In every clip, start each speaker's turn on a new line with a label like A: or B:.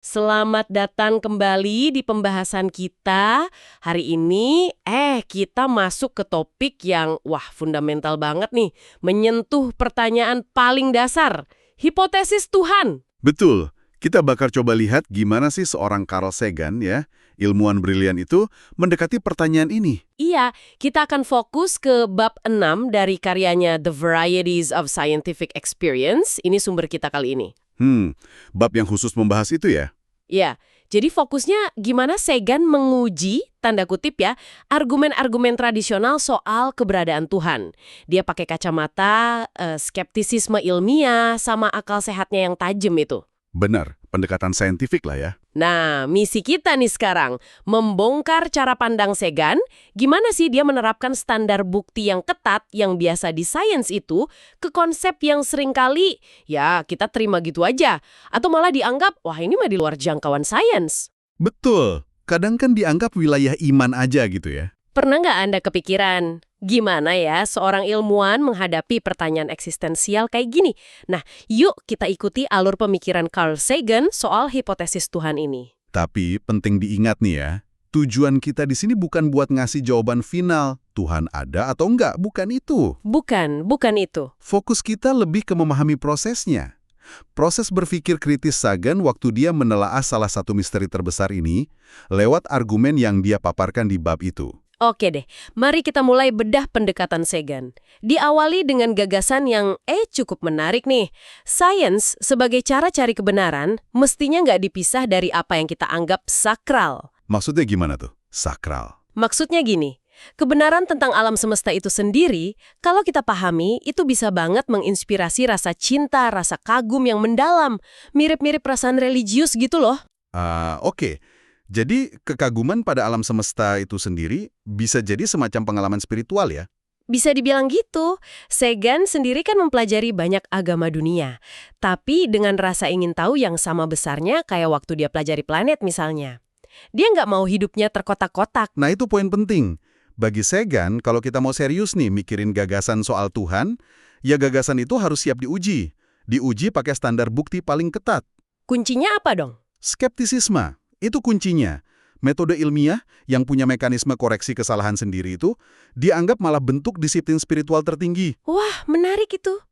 A: Selamat datang kembali di pembahasan kita. Hari ini, kita masuk ke topik yang, fundamental banget nih. Menyentuh pertanyaan paling dasar, hipotesis Tuhan.
B: Betul. Kita bakal coba lihat gimana sih seorang Carl Sagan, ya, ilmuwan brilian itu, mendekati pertanyaan ini.
A: Iya, kita akan fokus ke bab 6 dari karyanya The Varieties of Scientific Experience. Ini sumber kita kali ini.
B: Bab yang khusus membahas itu ya?
A: Ya, jadi fokusnya gimana Sagan menguji, tanda kutip ya, argumen-argumen tradisional soal keberadaan Tuhan. Dia pakai kacamata, skeptisisme ilmiah, sama akal sehatnya yang tajam itu.
B: Benar, pendekatan saintifik lah ya.
A: Nah, misi kita nih sekarang, membongkar cara pandang Sagan, gimana sih dia menerapkan standar bukti yang ketat yang biasa di sains itu ke konsep yang seringkali, ya kita terima gitu aja. Atau malah dianggap, ini mah di luar jangkauan sains.
B: Betul. Kadang kan dianggap wilayah iman aja gitu ya.
A: Pernah nggak Anda kepikiran, gimana ya seorang ilmuwan menghadapi pertanyaan eksistensial kayak gini? Nah, yuk kita ikuti alur pemikiran Carl Sagan soal hipotesis Tuhan ini.
B: Tapi penting diingat nih ya, tujuan kita di sini bukan buat ngasih jawaban final, Tuhan ada atau enggak, bukan itu.
A: Bukan itu.
B: Fokus kita lebih ke memahami prosesnya. Proses berpikir kritis Sagan waktu dia menelaah salah satu misteri terbesar ini lewat argumen yang dia paparkan di bab itu.
A: Oke deh, mari kita mulai bedah pendekatan Sagan. Diawali dengan gagasan yang cukup menarik nih. Sains sebagai cara cari kebenaran mestinya nggak dipisah dari apa yang kita anggap sakral.
B: Maksudnya gimana tuh? Sakral.
A: Maksudnya gini, kebenaran tentang alam semesta itu sendiri, kalau kita pahami, itu bisa banget menginspirasi rasa cinta, rasa kagum yang mendalam. Mirip-mirip perasaan religius gitu loh.
B: Oke. Jadi kekaguman pada alam semesta itu sendiri bisa jadi semacam pengalaman spiritual ya?
A: Bisa dibilang gitu. Sagan sendiri kan mempelajari banyak agama dunia. Tapi dengan rasa ingin tahu yang sama besarnya kayak waktu dia pelajari planet misalnya. Dia nggak mau hidupnya terkotak-kotak.
B: Nah itu poin penting. Bagi Sagan, kalau kita mau serius nih mikirin gagasan soal Tuhan, ya gagasan itu harus siap diuji. Diuji pakai standar bukti paling ketat.
A: Kuncinya apa dong?
B: Skeptisisme. Itu kuncinya. Metode ilmiah yang punya mekanisme koreksi kesalahan sendiri itu dianggap malah bentuk disiplin spiritual tertinggi.
A: Wah, menarik itu.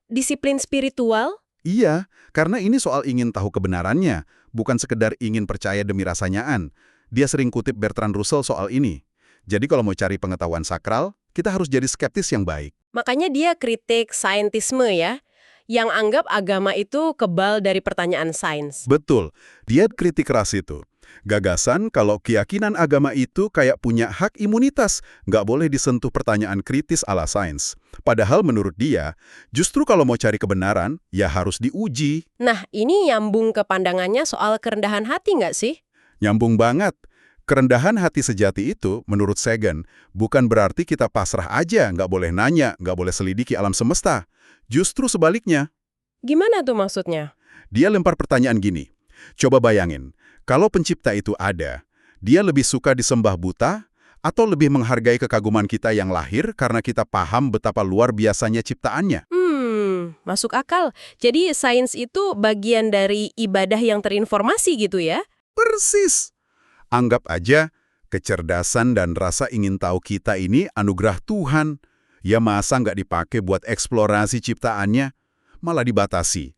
A: Disiplin spiritual?
B: Iya, karena ini soal ingin tahu kebenarannya, bukan sekedar ingin percaya demi rasanyaan. Dia sering kutip Bertrand Russell soal ini. Jadi kalau mau cari pengetahuan sakral, kita harus jadi skeptis yang baik.
A: Makanya dia kritik saintisme ya, yang anggap agama itu kebal dari pertanyaan sains.
B: Betul, dia kritik keras itu. Gagasan kalau keyakinan agama itu kayak punya hak imunitas, nggak boleh disentuh pertanyaan kritis ala sains. Padahal menurut dia, justru kalau mau cari kebenaran, ya harus diuji.
A: Nah, ini nyambung ke pandangannya soal kerendahan hati nggak sih?
B: Nyambung banget. Kerendahan hati sejati itu, menurut Sagan, bukan berarti kita pasrah aja, nggak boleh nanya, nggak boleh selidiki alam semesta. Justru sebaliknya.
A: Gimana tuh maksudnya?
B: Dia lempar pertanyaan gini. Coba bayangin, kalau pencipta itu ada, dia lebih suka disembah buta atau lebih menghargai kekaguman kita yang lahir karena kita paham betapa luar biasanya ciptaannya?
A: Masuk akal. Jadi sains itu bagian dari ibadah yang terinformasi gitu ya?
B: Persis. Anggap aja, kecerdasan dan rasa ingin tahu kita ini anugerah Tuhan. Ya masa nggak dipakai buat eksplorasi ciptaannya, malah dibatasi.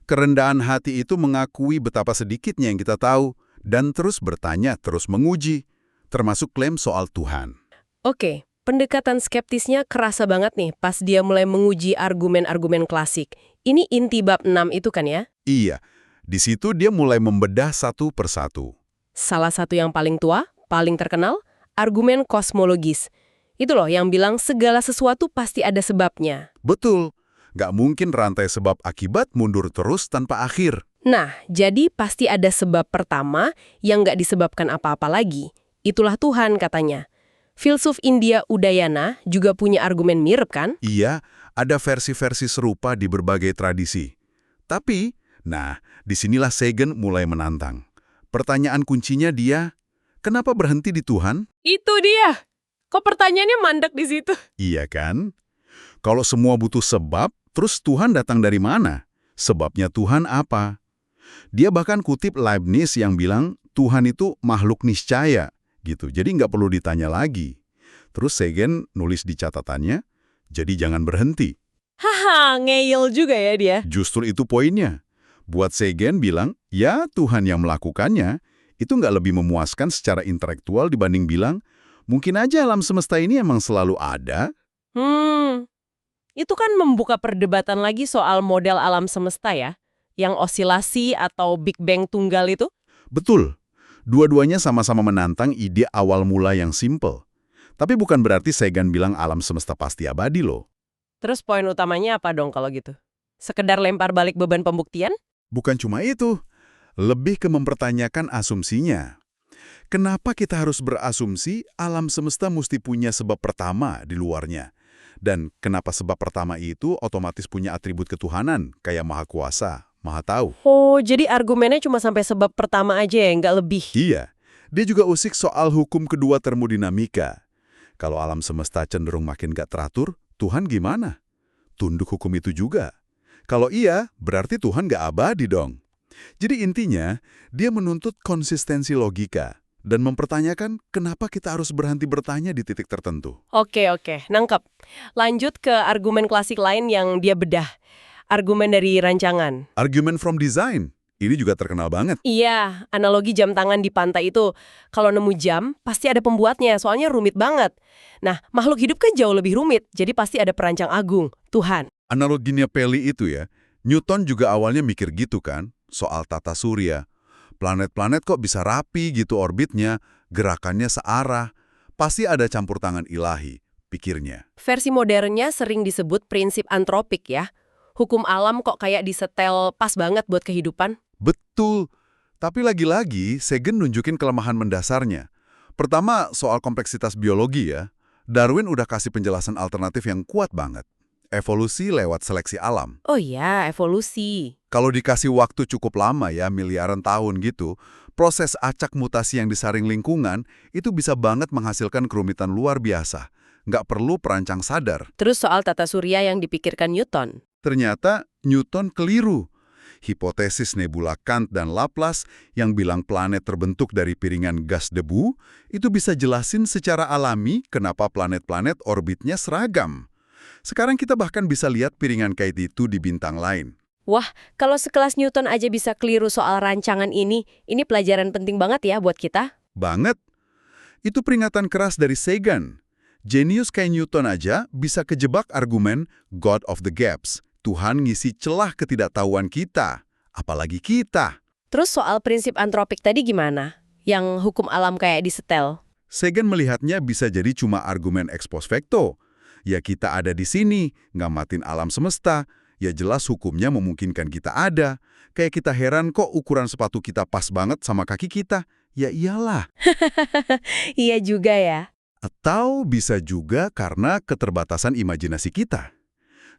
B: Kerendahan hati itu mengakui betapa sedikitnya yang kita tahu, dan terus bertanya, terus menguji, termasuk klaim soal Tuhan.
A: Oke, pendekatan skeptisnya kerasa banget nih pas dia mulai menguji argumen-argumen klasik. Ini inti bab 6 itu kan ya?
B: Iya, di situ dia mulai membedah satu persatu.
A: Salah satu yang paling tua, paling terkenal, argumen kosmologis. Itu loh yang bilang segala sesuatu pasti ada sebabnya.
B: Betul, nggak mungkin rantai sebab akibat mundur terus tanpa akhir.
A: Nah, jadi pasti ada sebab pertama yang nggak disebabkan apa-apa lagi. Itulah Tuhan katanya. Filsuf India Udayana juga punya argumen mirip kan?
B: Iya, ada versi-versi serupa di berbagai tradisi. Tapi, disinilah Sagan mulai menantang. Pertanyaan kuncinya dia, kenapa berhenti di Tuhan?
A: Itu dia. Kok pertanyaannya mandek di situ?
B: Iya kan? Kalau semua butuh sebab, terus Tuhan datang dari mana? Sebabnya Tuhan apa? Dia bahkan kutip Leibniz yang bilang Tuhan itu makhluk niscaya, gitu. Jadi nggak perlu ditanya lagi. Terus Sagan nulis di catatannya, jadi jangan berhenti.
A: Haha, ngeyel juga ya dia.
B: Justru itu poinnya. Buat Sagan bilang, ya Tuhan yang melakukannya, itu nggak lebih memuaskan secara intelektual dibanding bilang, mungkin aja alam semesta ini emang selalu ada.
A: Itu kan membuka perdebatan lagi soal model alam semesta ya, yang osilasi atau Big Bang tunggal itu.
B: Betul. Dua-duanya sama-sama menantang ide awal mula yang simple. Tapi bukan berarti Sagan bilang alam semesta pasti abadi loh.
A: Terus poin utamanya apa dong kalau gitu? Sekedar lempar balik beban pembuktian?
B: Bukan cuma itu. Lebih ke mempertanyakan asumsinya. Kenapa kita harus berasumsi alam semesta mesti punya sebab pertama di luarnya? Dan kenapa sebab pertama itu otomatis punya atribut ketuhanan, kayak maha kuasa, maha tahu?
A: Oh, jadi argumennya cuma sampai sebab pertama aja ya, nggak lebih.
B: Iya. Dia juga usik soal hukum kedua termodinamika. Kalau alam semesta cenderung makin gak teratur, Tuhan gimana? Tunduk hukum itu juga. Kalau iya, berarti Tuhan gak abadi dong. Jadi intinya, dia menuntut konsistensi logika dan mempertanyakan kenapa kita harus berhenti bertanya di titik tertentu.
A: Oke, nangkep. Lanjut ke argumen klasik lain yang dia bedah. Argumen dari rancangan.
B: Argument from design. Ini juga terkenal banget.
A: Iya, analogi jam tangan di pantai itu. Kalau nemu jam, pasti ada pembuatnya, soalnya rumit banget. Nah, makhluk hidup kan jauh lebih rumit, jadi pasti ada perancang agung, Tuhan.
B: Analoginya Pelly itu ya, Newton juga awalnya mikir gitu kan, soal tata surya. Planet-planet kok bisa rapi gitu orbitnya, gerakannya searah. Pasti ada campur tangan ilahi, pikirnya.
A: Versi modernnya sering disebut prinsip antropik ya. Hukum alam kok kayak disetel pas banget buat kehidupan.
B: Betul. Tapi lagi-lagi, Sagan nunjukin kelemahan mendasarnya. Pertama, soal kompleksitas biologi ya. Darwin udah kasih penjelasan alternatif yang kuat banget. Evolusi lewat seleksi alam.
A: Oh iya, evolusi.
B: Kalau dikasih waktu cukup lama ya, miliaran tahun gitu, proses acak mutasi yang disaring lingkungan itu bisa banget menghasilkan kerumitan luar biasa. Nggak perlu perancang sadar.
A: Terus soal tata surya yang dipikirkan Newton.
B: Ternyata Newton keliru. Hipotesis nebula Kant dan Laplace yang bilang planet terbentuk dari piringan gas debu, itu bisa jelasin secara alami kenapa planet-planet orbitnya seragam. Sekarang kita bahkan bisa lihat piringan kait itu di bintang lain.
A: Wah, kalau sekelas Newton aja bisa keliru soal rancangan ini pelajaran penting banget ya buat kita.
B: Banget. Itu peringatan keras dari Sagan. Jenius kayak Newton aja bisa kejebak argumen God of the Gaps. Tuhan ngisi celah ketidaktahuan kita, apalagi kita.
A: Terus soal prinsip antropik tadi gimana? Yang hukum alam kayak disetel.
B: Sagan melihatnya bisa jadi cuma argumen ex post facto. Ya kita ada di sini, ngamatin alam semesta, ya jelas hukumnya memungkinkan kita ada. Kayak kita heran kok ukuran sepatu kita pas banget sama kaki kita. Ya iyalah.
A: Iya juga ya.
B: Atau bisa juga karena keterbatasan imajinasi kita.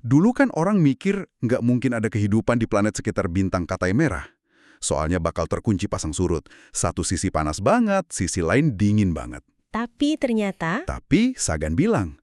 B: Dulu kan orang mikir nggak mungkin ada kehidupan di planet sekitar bintang Katai Merah. Soalnya bakal terkunci pasang surut. Satu sisi panas banget, sisi lain dingin banget.
A: Tapi ternyata...
B: Tapi Sagan bilang,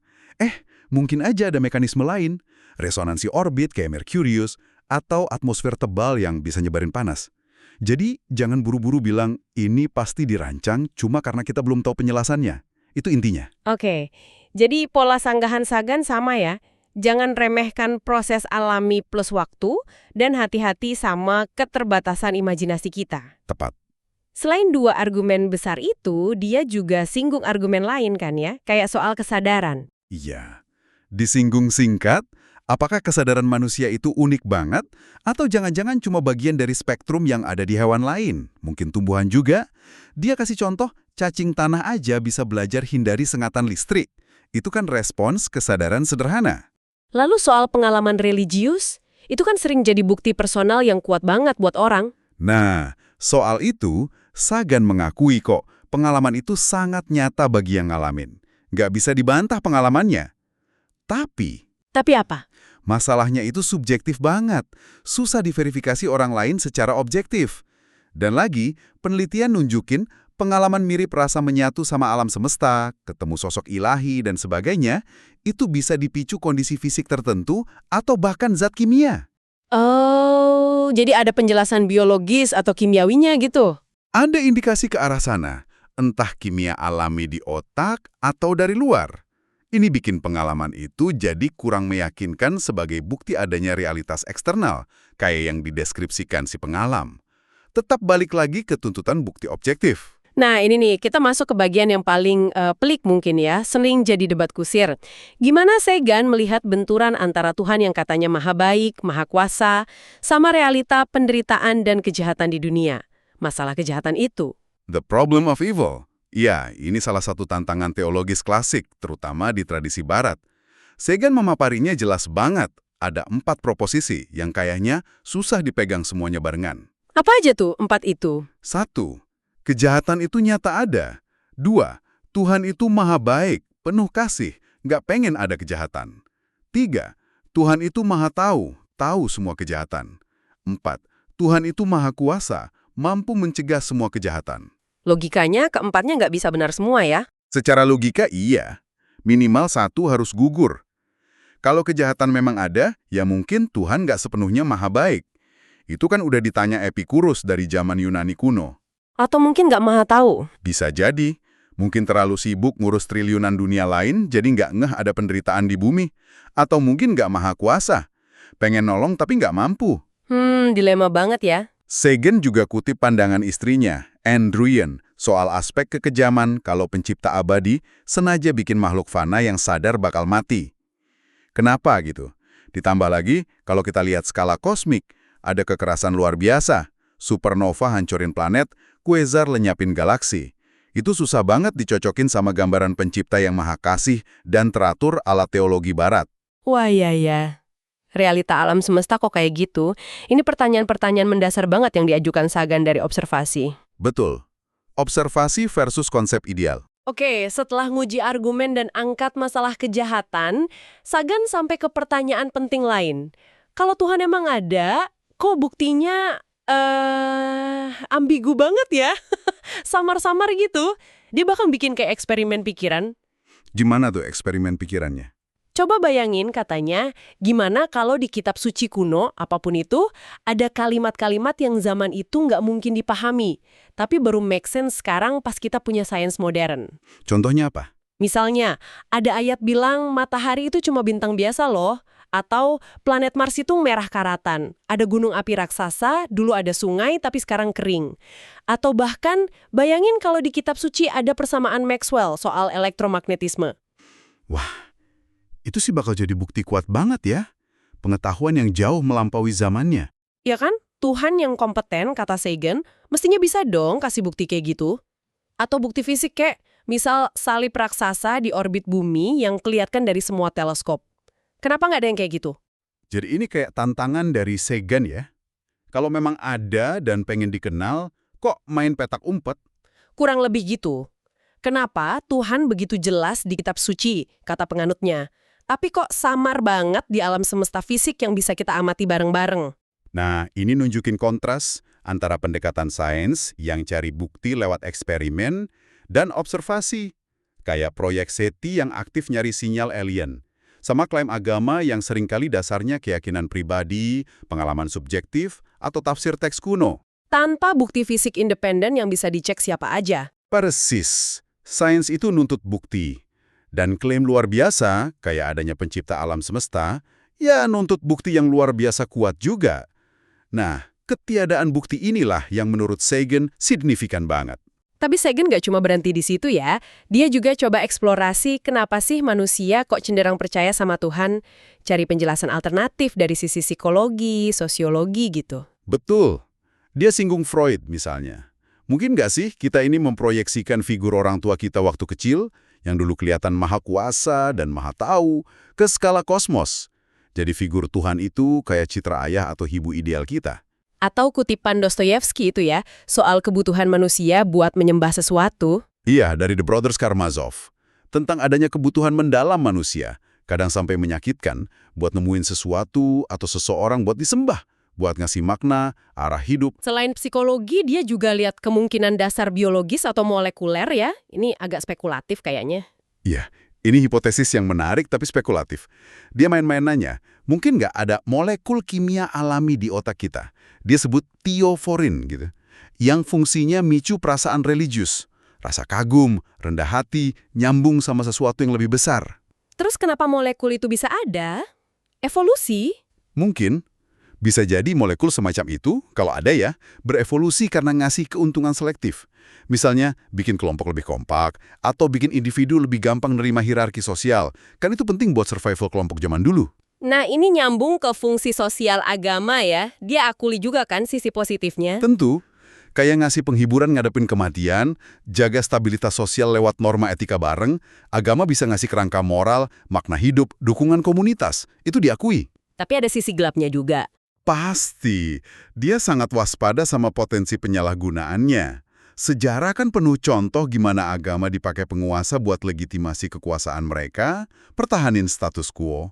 B: mungkin aja ada mekanisme lain. Resonansi orbit kayak Merkurius, atau atmosfer tebal yang bisa nyebarin panas. Jadi jangan buru-buru bilang ini pasti dirancang cuma karena kita belum tahu penjelasannya. Itu intinya.
A: Oke, jadi pola sanggahan Sagan sama ya. Jangan remehkan proses alami plus waktu, dan hati-hati sama keterbatasan imajinasi kita.
B: Tepat.
A: Selain dua argumen besar itu, dia juga singgung argumen lain kan ya, kayak soal kesadaran.
B: Iya. Disinggung singkat, apakah kesadaran manusia itu unik banget, atau jangan-jangan cuma bagian dari spektrum yang ada di hewan lain? Mungkin tumbuhan juga? Dia kasih contoh, cacing tanah aja bisa belajar hindari sengatan listrik. Itu kan respons kesadaran sederhana.
A: Lalu soal pengalaman religius, itu kan sering jadi bukti personal yang kuat banget buat orang.
B: Nah, soal itu, Sagan mengakui kok pengalaman itu sangat nyata bagi yang ngalamin. Nggak bisa dibantah pengalamannya. Tapi
A: apa?
B: Masalahnya itu subjektif banget. Susah diverifikasi orang lain secara objektif. Dan lagi, penelitian nunjukin pengalaman mirip rasa menyatu sama alam semesta, ketemu sosok ilahi, dan sebagainya, itu bisa dipicu kondisi fisik tertentu atau bahkan zat kimia.
A: Oh, Oh, jadi ada penjelasan biologis atau kimiawinya gitu?
B: Ada indikasi ke arah sana, entah kimia alami di otak atau dari luar. Ini bikin pengalaman itu jadi kurang meyakinkan sebagai bukti adanya realitas eksternal, kayak yang dideskripsikan si pengalam. Tetap balik lagi ke tuntutan bukti objektif.
A: Nah, ini nih, kita masuk ke bagian yang paling pelik mungkin ya, sering jadi debat kusir. Gimana Sagan melihat benturan antara Tuhan yang katanya maha baik, maha kuasa, sama realita penderitaan dan kejahatan di dunia? Masalah kejahatan itu.
B: The problem of evil. Ya, ini salah satu tantangan teologis klasik, terutama di tradisi barat. Sagan memaparinya jelas banget. Ada 4 proposisi yang kayaknya susah dipegang semuanya barengan.
A: Apa aja tuh 4 itu?
B: 1. Kejahatan itu nyata ada. 2. Tuhan itu maha baik, penuh kasih, nggak pengen ada kejahatan. 3. Tuhan itu maha tahu, tahu semua kejahatan. 4. Tuhan itu maha kuasa, mampu mencegah semua kejahatan.
A: Logikanya keempatnya nggak bisa benar semua ya?
B: Secara logika iya, minimal 1 harus gugur. Kalau kejahatan memang ada, ya mungkin Tuhan nggak sepenuhnya maha baik. Itu kan udah ditanya Epikurus dari zaman Yunani kuno.
A: Atau mungkin nggak maha tahu?
B: Bisa jadi, mungkin terlalu sibuk ngurus triliunan dunia lain, jadi nggak ngeh ada penderitaan di bumi. Atau mungkin nggak maha kuasa, pengen nolong tapi nggak mampu.
A: Dilema banget ya.
B: Sagan juga kutip pandangan istrinya, Anne Druyan, soal aspek kekejaman kalau pencipta abadi sengaja bikin makhluk fana yang sadar bakal mati. Kenapa gitu? Ditambah lagi, kalau kita lihat skala kosmik, ada kekerasan luar biasa, supernova hancurin planet, kuasar lenyapin galaksi. Itu susah banget dicocokin sama gambaran pencipta yang maha kasih dan teratur ala teologi barat.
A: Wah ya. Realita alam semesta kok kayak gitu? Ini pertanyaan-pertanyaan mendasar banget yang diajukan Sagan dari observasi.
B: Betul. Observasi versus konsep ideal.
A: Oke, setelah nguji argumen dan angkat masalah kejahatan, Sagan sampai ke pertanyaan penting lain. Kalau Tuhan emang ada, kok buktinya ambigu banget ya? Samar-samar gitu. Dia bahkan bikin kayak eksperimen pikiran.
B: Gimana tuh eksperimen pikirannya?
A: Coba bayangin katanya, gimana kalau di kitab suci kuno, apapun itu, ada kalimat-kalimat yang zaman itu nggak mungkin dipahami, tapi baru make sense sekarang pas kita punya sains modern.
B: Contohnya apa?
A: Misalnya, ada ayat bilang matahari itu cuma bintang biasa loh, atau planet Mars itu merah karatan, ada gunung api raksasa, dulu ada sungai tapi sekarang kering. Atau bahkan, bayangin kalau di kitab suci ada persamaan Maxwell soal elektromagnetisme.
B: Wah, itu sih bakal jadi bukti kuat banget ya. Pengetahuan yang jauh melampaui zamannya.
A: Ya kan? Tuhan yang kompeten, kata Sagan, mestinya bisa dong kasih bukti kayak gitu. Atau bukti fisik kayak, misal salib raksasa di orbit bumi yang kelihatan dari semua teleskop. Kenapa nggak ada yang kayak gitu?
B: Jadi ini kayak tantangan dari Sagan ya. Kalau memang ada dan pengen dikenal, kok main petak umpet?
A: Kurang lebih gitu. Kenapa Tuhan begitu jelas di kitab suci, kata penganutnya, tapi kok samar banget di alam semesta fisik yang bisa kita amati bareng-bareng?
B: Nah, ini nunjukin kontras antara pendekatan sains yang cari bukti lewat eksperimen dan observasi, kayak proyek SETI yang aktif nyari sinyal alien, sama klaim agama yang seringkali dasarnya keyakinan pribadi, pengalaman subjektif, atau tafsir teks kuno.
A: Tanpa bukti fisik independen yang bisa dicek siapa aja.
B: Persis, sains itu nuntut bukti. Dan klaim luar biasa, kayak adanya pencipta alam semesta, ya nuntut bukti yang luar biasa kuat juga. Nah, ketiadaan bukti inilah yang menurut Sagan signifikan banget.
A: Tapi Sagan nggak cuma berhenti di situ ya. Dia juga coba eksplorasi kenapa sih manusia kok cenderung percaya sama Tuhan, cari penjelasan alternatif dari sisi psikologi, sosiologi gitu.
B: Betul. Dia singgung Freud misalnya. Mungkin nggak sih kita ini memproyeksikan figur orang tua kita waktu kecil, yang dulu kelihatan maha kuasa dan maha tahu, ke skala kosmos. Jadi figur Tuhan itu kayak citra ayah atau ibu ideal kita.
A: Atau kutipan Dostoyevsky itu ya, soal kebutuhan manusia buat menyembah sesuatu.
B: Iya, dari The Brothers Karamazov. Tentang adanya kebutuhan mendalam manusia, kadang sampai menyakitkan, buat nemuin sesuatu atau seseorang buat disembah, buat ngasih makna, arah hidup.
A: Selain psikologi, dia juga lihat kemungkinan dasar biologis atau molekuler ya. Ini agak spekulatif kayaknya.
B: Iya, ini hipotesis yang menarik tapi spekulatif. Dia main-main nanya, Mungkin nggak ada molekul kimia alami di otak kita. Dia sebut thioforin gitu. Yang fungsinya micu perasaan religius. Rasa kagum, rendah hati, nyambung sama sesuatu yang lebih besar.
A: Terus kenapa molekul itu bisa ada? Evolusi?
B: Mungkin bisa jadi molekul semacam itu, kalau ada ya, berevolusi karena ngasih keuntungan selektif. Misalnya, bikin kelompok lebih kompak, atau bikin individu lebih gampang nerima hierarki sosial. Kan itu penting buat survival kelompok zaman dulu.
A: Nah, ini nyambung ke fungsi sosial agama ya. Dia akui juga kan sisi positifnya?
B: Tentu, kayak ngasih penghiburan ngadepin kematian, jaga stabilitas sosial lewat norma etika bareng, agama bisa ngasih kerangka moral, makna hidup, dukungan komunitas. Itu diakui.
A: Tapi ada sisi gelapnya juga.
B: Pasti, dia sangat waspada sama potensi penyalahgunaannya. Sejarah kan penuh contoh gimana agama dipakai penguasa buat legitimasi kekuasaan mereka, pertahanin status quo.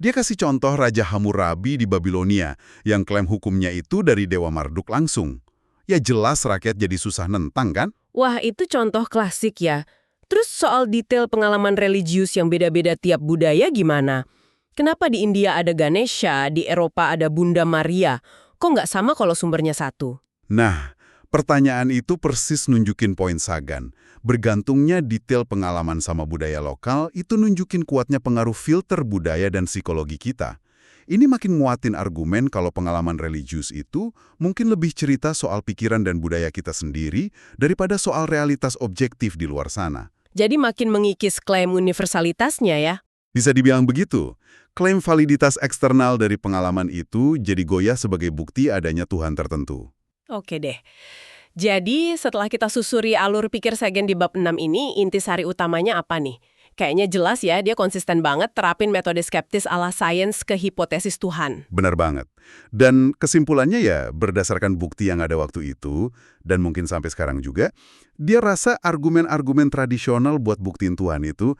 B: Dia kasih contoh Raja Hammurabi di Babilonia, yang klaim hukumnya itu dari Dewa Marduk langsung. Ya jelas rakyat jadi susah nentang kan?
A: Wah, itu contoh klasik ya. Terus soal detail pengalaman religius yang beda-beda tiap budaya gimana? Kenapa di India ada Ganesha, di Eropa ada Bunda Maria? Kok nggak sama kalau sumbernya satu?
B: Nah, pertanyaan itu persis nunjukin poin Sagan. Bergantungnya detail pengalaman sama budaya lokal itu nunjukin kuatnya pengaruh filter budaya dan psikologi kita. Ini makin nguatin argumen kalau pengalaman religius itu mungkin lebih cerita soal pikiran dan budaya kita sendiri daripada soal realitas objektif di luar sana.
A: Jadi makin mengikis klaim universalitasnya ya?
B: Bisa dibilang begitu. Klaim validitas eksternal dari pengalaman itu jadi goyah sebagai bukti adanya Tuhan tertentu.
A: Oke deh. Jadi setelah kita susuri alur pikir Sagan di bab 6 ini, intisari utamanya apa nih? Kayaknya jelas ya, dia konsisten banget terapin metode skeptis ala sains ke hipotesis Tuhan.
B: Benar banget. Dan kesimpulannya ya berdasarkan bukti yang ada waktu itu, dan mungkin sampai sekarang juga, dia rasa argumen-argumen tradisional buat buktiin Tuhan itu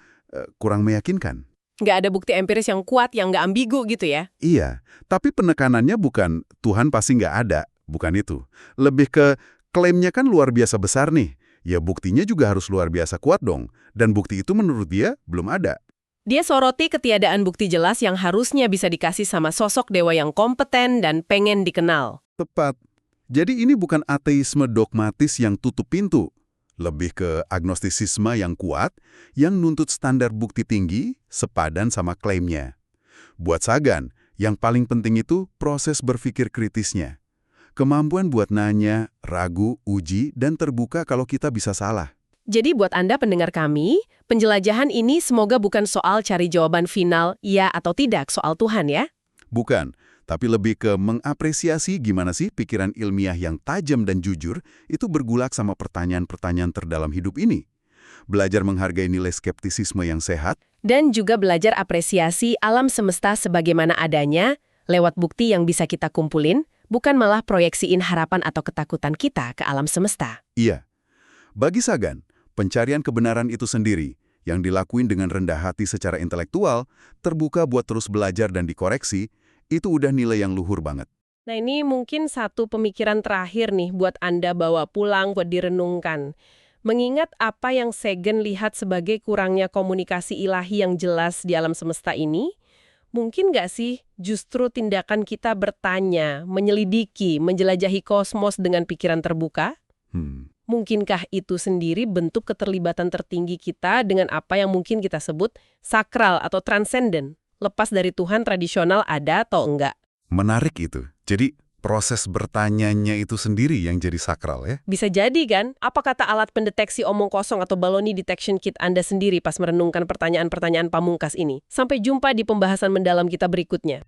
B: kurang meyakinkan.
A: Nggak ada bukti empiris yang kuat, yang nggak ambigu gitu ya?
B: Iya, tapi penekanannya bukan Tuhan pasti nggak ada, bukan itu. Lebih ke klaimnya kan luar biasa besar nih. Ya buktinya juga harus luar biasa kuat dong. Dan bukti itu menurut dia belum ada.
A: Dia soroti ketiadaan bukti jelas yang harusnya bisa dikasih sama sosok dewa yang kompeten dan pengen dikenal.
B: Tepat. Jadi ini bukan ateisme dogmatis yang tutup pintu. Lebih ke agnostisisme yang kuat, yang nuntut standar bukti tinggi, sepadan sama klaimnya. Buat Sagan, yang paling penting itu proses berpikir kritisnya. Kemampuan buat nanya, ragu, uji, dan terbuka kalau kita bisa salah.
A: Jadi buat Anda pendengar kami, penjelajahan ini semoga bukan soal cari jawaban final, ya atau tidak soal Tuhan ya?
B: Bukan, tapi lebih ke mengapresiasi gimana sih pikiran ilmiah yang tajam dan jujur itu bergulak sama pertanyaan-pertanyaan terdalam hidup ini. Belajar menghargai nilai skeptisisme yang sehat.
A: Dan juga belajar apresiasi alam semesta sebagaimana adanya, lewat bukti yang bisa kita kumpulin, bukan malah proyeksiin harapan atau ketakutan kita ke alam semesta.
B: Iya. Bagi Sagan, pencarian kebenaran itu sendiri, yang dilakuin dengan rendah hati secara intelektual, terbuka buat terus belajar dan dikoreksi, itu udah nilai yang luhur banget.
A: Nah ini mungkin satu pemikiran terakhir nih buat Anda bawa pulang buat direnungkan. Mengingat apa yang Sagan lihat sebagai kurangnya komunikasi ilahi yang jelas di alam semesta ini, mungkin nggak sih justru tindakan kita bertanya, menyelidiki, menjelajahi kosmos dengan pikiran terbuka? Mungkinkah itu sendiri bentuk keterlibatan tertinggi kita dengan apa yang mungkin kita sebut sakral atau transenden? Lepas dari Tuhan tradisional ada atau enggak?
B: Menarik itu. Jadi proses bertanyanya itu sendiri yang jadi sakral ya?
A: Bisa jadi kan? Apa kata alat pendeteksi omong kosong atau baloney detection kit Anda sendiri pas merenungkan pertanyaan-pertanyaan pamungkas ini? Sampai jumpa di pembahasan mendalam kita berikutnya.